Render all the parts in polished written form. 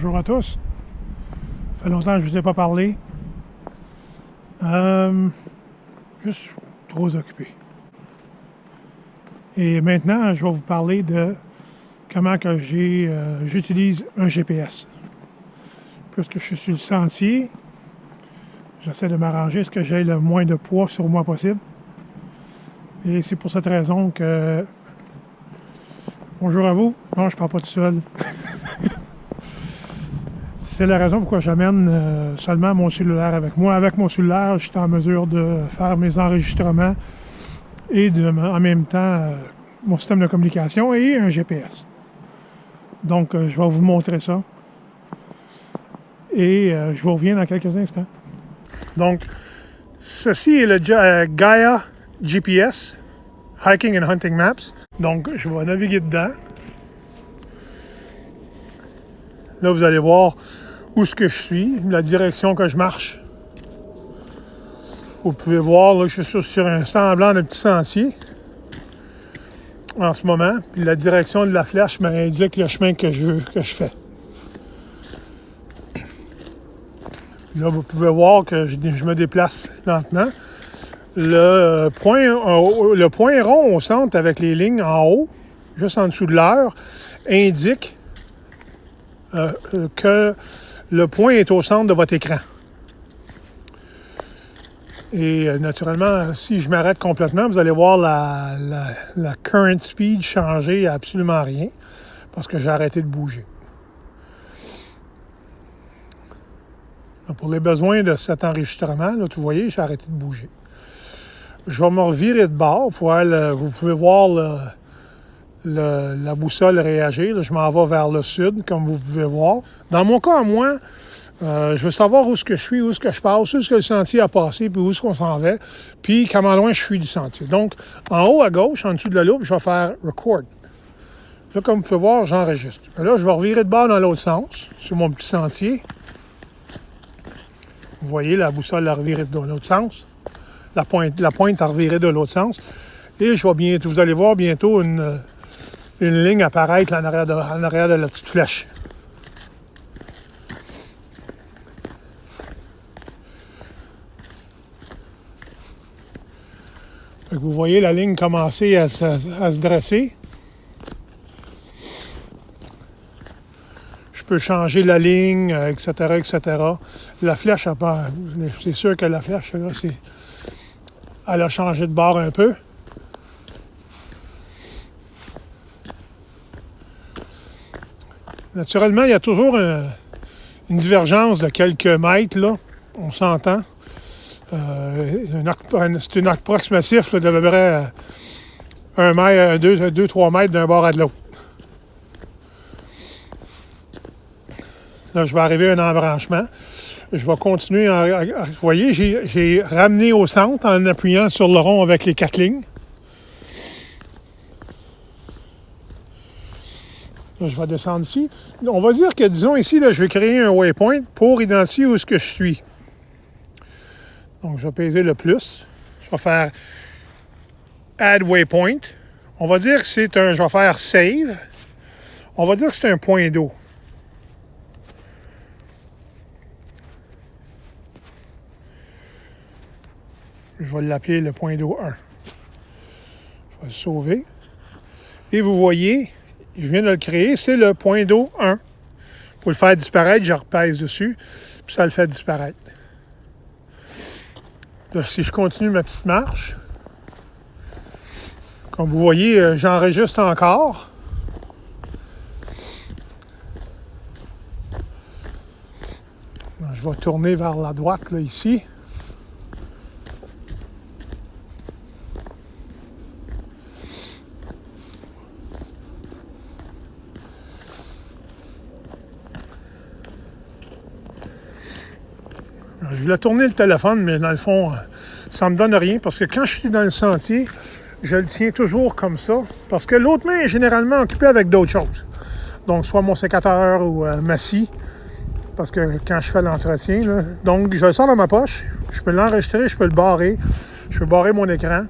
Bonjour à tous. Ça fait longtemps que je ne vous ai pas parlé. Juste trop occupé. Et maintenant, je vais vous parler de comment que j'utilise un GPS. Puisque je suis sur le sentier, j'essaie de m'arranger à ce que j'aie le moins de poids sur moi possible. Et c'est pour cette raison que... Bonjour à vous. Non, je ne pars pas tout seul. C'est la raison pourquoi j'amène seulement mon cellulaire avec moi. Avec mon cellulaire, je suis en mesure de faire mes enregistrements et en même temps mon système de communication et un GPS. Donc, je vais vous montrer ça. Et je vous reviens dans quelques instants. Donc, ceci est le Gaia GPS, Hiking and Hunting Maps. Donc, je vais naviguer dedans. Là, vous allez voir où est-ce que je suis, la direction que je marche. Vous pouvez voir, là, je suis sur un semblant de petit sentier en ce moment. Puis la direction de la flèche m'indique le chemin que je fais. Là, vous pouvez voir que je me déplace lentement. Le point rond au centre avec les lignes en haut, juste en dessous de l'heure, indique que le point est au centre de votre écran. Et naturellement, si je m'arrête complètement, vous allez voir la current speed changer à absolument rien parce que j'ai arrêté de bouger. Donc, pour les besoins de cet enregistrement, là, vous voyez, j'ai arrêté de bouger. Je vais me revirer de bord. Vous pouvez voir la boussole réagir. Là, je m'en vais vers le sud, comme vous pouvez voir. Dans mon cas, moi, je veux savoir où est-ce que je suis, où est-ce que je passe, où est-ce que le sentier a passé, puis où est-ce qu'on s'en va, puis comment loin je suis du sentier. Donc, en haut à gauche, en dessous de la loupe, je vais faire « Record ». Là, comme vous pouvez voir, j'enregistre. Là, je vais revirer de bord dans l'autre sens, sur mon petit sentier. Vous voyez, la boussole a reviré dans l'autre sens. La pointe a reviré de l'autre sens. Et je vais bientôt, vous allez voir bientôt une ligne apparaître là, en arrière de la petite flèche. Fait que vous voyez la ligne commencer à se dresser. Je peux changer la ligne, etc., etc. La flèche, c'est sûr que la flèche, là, elle a changé de bord un peu. Naturellement, il y a toujours une divergence de quelques mètres, là. On s'entend. C'est un approximatif là, d'à peu près 2-3 mètres d'un bord à de l'autre. Là, je vais arriver à un embranchement. Je vais continuer. Vous voyez, j'ai ramené au centre en appuyant sur le rond avec les 4 lignes. Là, je vais descendre ici. On va dire que, disons ici, là, je vais créer un waypoint pour identifier où est-ce que je suis. Donc, je vais peser le plus. Je vais faire Add Waypoint. On va dire que je vais faire Save. On va dire que c'est un point d'eau. Je vais l'appeler le point d'eau 1. Je vais le sauver. Et vous voyez, je viens de le créer, c'est le point d'eau 1. Pour le faire disparaître, je repèse dessus, puis ça le fait disparaître. Là, si je continue ma petite marche, comme vous voyez, j'enregistre encore. Je vais tourner vers la droite, là, ici. Je voulais tourner le téléphone, mais dans le fond, ça ne me donne rien parce que quand je suis dans le sentier, je le tiens toujours comme ça parce que l'autre main est généralement occupée avec d'autres choses. Donc, soit mon sécateur ou ma scie, parce que quand je fais l'entretien, là, donc je le sors dans ma poche, je peux l'enregistrer, je peux le barrer, je peux barrer mon écran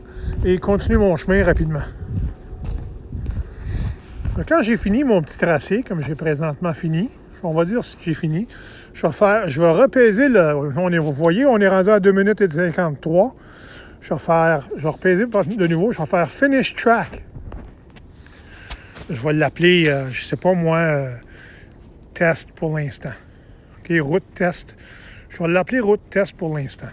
et continuer mon chemin rapidement. Quand j'ai fini mon petit tracé, comme j'ai présentement fini, je On va dire si j'ai fini. Je vais repaiser vous voyez, on est rendu à 2 minutes et 53. Je vais repaiser de nouveau. Je vais faire Finish Track. Je vais l'appeler, je sais pas moi, test pour l'instant. OK, route test. Je vais l'appeler route test pour l'instant.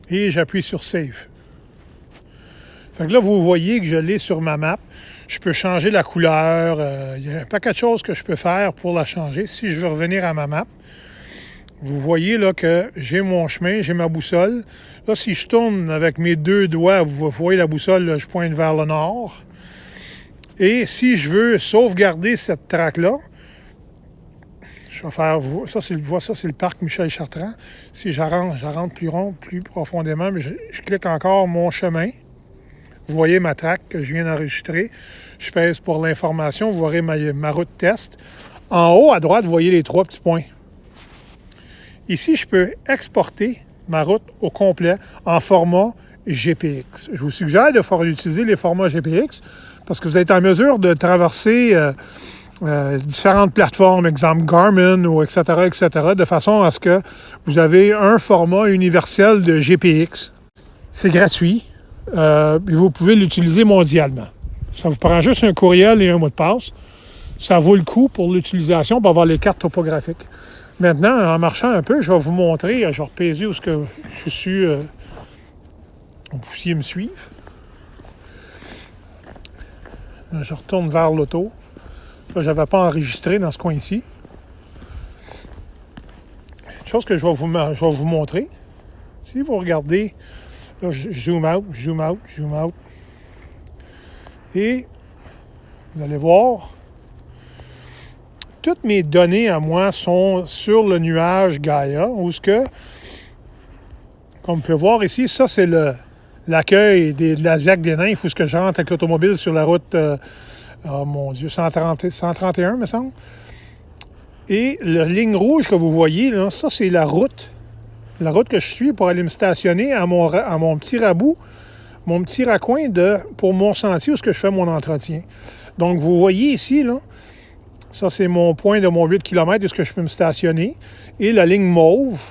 Et j'appuie sur Save. Fait que là, vous voyez que je l'ai sur ma map. Je peux changer la couleur. Il y a un paquet de choses que je peux faire pour la changer. Si je veux revenir à ma map, vous voyez là que j'ai mon chemin, j'ai ma boussole. Là, si je tourne avec mes 2 doigts, vous voyez la boussole, là, je pointe vers le nord. Et si je veux sauvegarder cette traque-là, je vais faire, ça c'est le parc Michel Chartrand. Si je rentre plus profondément, mais je clique encore mon chemin. Vous voyez ma traque que je viens d'enregistrer. Je pèse pour l'information, vous verrez ma route test. En haut à droite, vous voyez les 3 petits points. Ici, je peux exporter ma route au complet en format GPX. Je vous suggère d'utiliser les formats GPX parce que vous êtes en mesure de traverser différentes plateformes, exemple Garmin ou etc., de façon à ce que vous avez un format universel de GPX. C'est gratuit et vous pouvez l'utiliser mondialement. Ça vous prend juste un courriel et un mot de passe. Ça vaut le coup pour l'utilisation pour avoir les cartes topographiques. Maintenant, en marchant un peu, je vais vous montrer, je vais repaiser où je suis. Vous puissiez me suivre. Là, je retourne vers l'auto. Là, je n'avais pas enregistré dans ce coin-ci. Une chose que je vais vous montrer. Si vous regardez, là, je zoom out. Et vous allez voir, toutes mes données à moi sont sur le nuage Gaia, où ce que, comme on peut voir ici, ça c'est l'accueil de la ZAC des Nymphes, où ce que je rentre avec l'automobile sur la route, oh mon Dieu, 131, me semble. Et la ligne rouge que vous voyez, là, ça c'est la route que je suis pour aller me stationner à mon petit rabout, mon petit raccoin pour mon sentier où ce que je fais mon entretien. Donc vous voyez ici, là, ça, c'est mon point de mon 8 km où ce que je peux me stationner. Et la ligne mauve,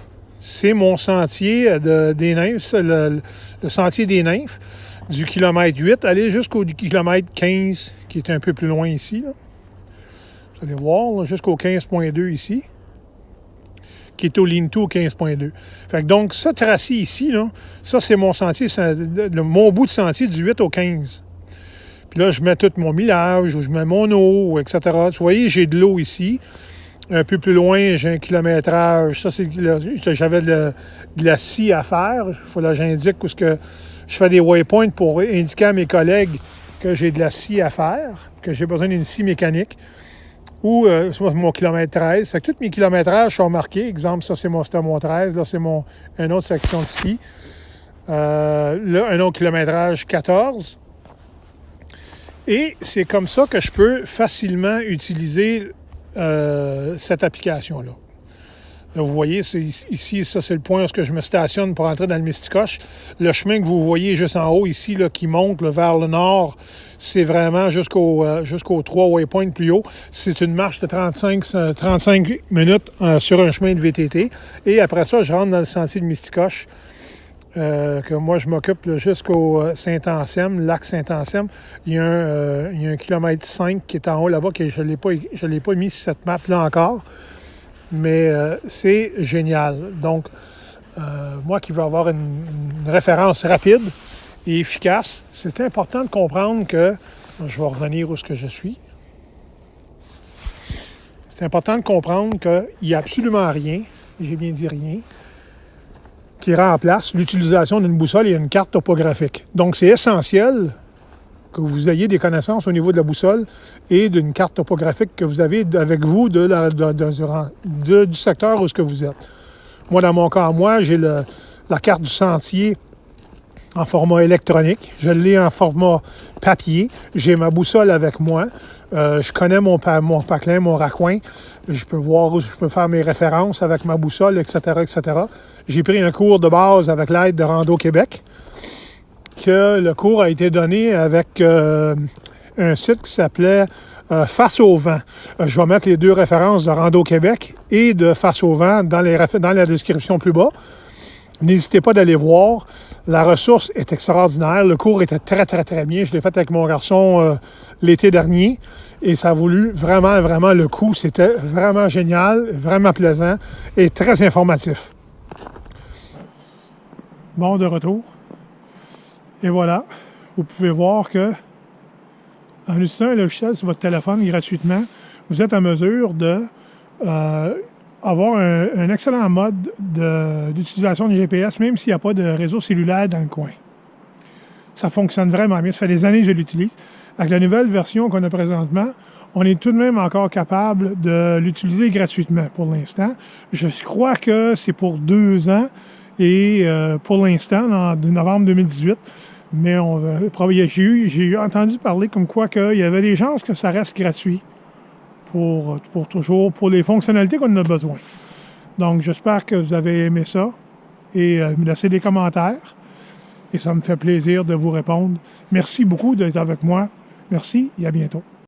c'est mon sentier des Nymphes, le sentier des Nymphes, du kilomètre 8, aller jusqu'au kilomètre 15, qui est un peu plus loin ici. Là. Vous allez voir, jusqu'au 15.2 ici, qui est au ligne 2 au 15.2. Fait que donc, ce tracé ici, là, ça, c'est mon sentier, mon bout de sentier du 8 au 15. Puis là, je mets tout mon millage, ou je mets mon eau, etc. Vous voyez, j'ai de l'eau ici. Un peu plus loin, j'ai un kilométrage. Ça, j'avais de la scie à faire. Il faut que j'indique où je fais des waypoints pour indiquer à mes collègues que j'ai de la scie à faire, que j'ai besoin d'une scie mécanique. Ou mon kilomètre 13. Fait que tous mes kilométrages sont marqués. Exemple, ça, c'était mon 13. Là, c'est une autre section de scie. Là, un autre kilométrage 14. Et c'est comme ça que je peux facilement utiliser cette application-là. Là, vous voyez, ici, ça, c'est le point où je me stationne pour entrer dans le Misticoche. Le chemin que vous voyez juste en haut ici, là, qui monte là, vers le nord, c'est vraiment jusqu'aux 3 waypoints plus haut. C'est une marche de 35 minutes sur un chemin de VTT. Et après ça, je rentre dans le sentier de Misticoche. Que moi, je m'occupe jusqu'au Saint-Anselme, lac Saint-Anselme. Il y a un kilomètre 5 qui est en haut là-bas, que je ne l'ai pas mis sur cette map-là encore. Mais c'est génial. Donc, moi qui veux avoir une référence rapide et efficace, c'est important de comprendre que, je vais revenir où je suis. C'est important de comprendre qu'il n'y a absolument rien, j'ai bien dit rien, qui remplace l'utilisation d'une boussole et une carte topographique. Donc, c'est essentiel que vous ayez des connaissances au niveau de la boussole et d'une carte topographique que vous avez avec vous du secteur où ce que vous êtes. Moi, dans mon cas, j'ai la carte du sentier en format électronique. Je l'ai en format papier. J'ai ma boussole avec moi. Je connais mon paclin, mon raccoin. Je peux voir où je peux faire mes références avec ma boussole, etc., etc. J'ai pris un cours de base avec l'aide de Rando Québec, que le cours a été donné avec un site qui s'appelait Face au vent. Je vais mettre les deux références de Rando Québec et de Face au vent dans la description plus bas. N'hésitez pas d'aller voir. La ressource est extraordinaire. Le cours était très, très, très bien. Je l'ai fait avec mon garçon l'été dernier et ça a valu vraiment, vraiment le coup. C'était vraiment génial, vraiment plaisant et très informatif. Bon, de retour. Et voilà, vous pouvez voir que en utilisant un logiciel sur votre téléphone gratuitement, vous êtes en mesure de avoir un excellent mode d'utilisation du GPS, même s'il n'y a pas de réseau cellulaire dans le coin. Ça fonctionne vraiment bien. Ça fait des années que je l'utilise. Avec la nouvelle version qu'on a présentement, on est tout de même encore capable de l'utiliser gratuitement pour l'instant. Je crois que c'est pour 2 ans et pour l'instant, en novembre 2018. Mais j'ai entendu parler comme quoi qu'il y avait des chances que ça reste gratuit pour toujours, pour les fonctionnalités qu'on a besoin. Donc, j'espère que vous avez aimé ça et me laissez des commentaires. Et ça me fait plaisir de vous répondre. Merci beaucoup d'être avec moi. Merci et à bientôt.